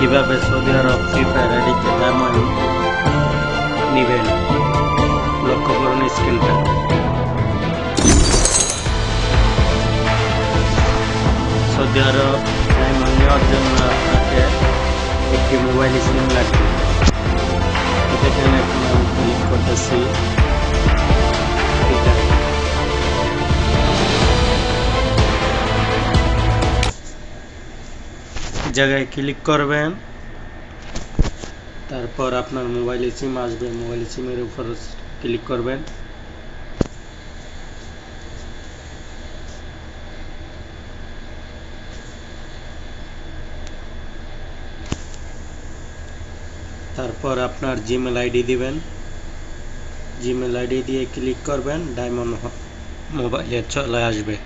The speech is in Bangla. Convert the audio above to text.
কিভাবে সৌদি আরব ফ্রি ফায়ার আইডিতে ডায়মন্ড নেবেন লক্ষ্য করুন স্ক্রিনটা। সৌদি আরব ডায়মন্ড নেওয়ার জন্য আপনাকে একটি মোবাইল সিম লাগবে। এখানে এখন আমি ক্লিক করতেছি জায়গায় ক্লিক করবেন, তারপর আপনার মোবাইল সিম আসবে, মোবাইল সিমের উপর ক্লিক করবেন। তারপর আপনার জিমেল আইডি দিবেন, জিমেল আইডি দিয়ে ক্লিক করবেন, ডায়মন্ড মোবাইলে চলে আসবে।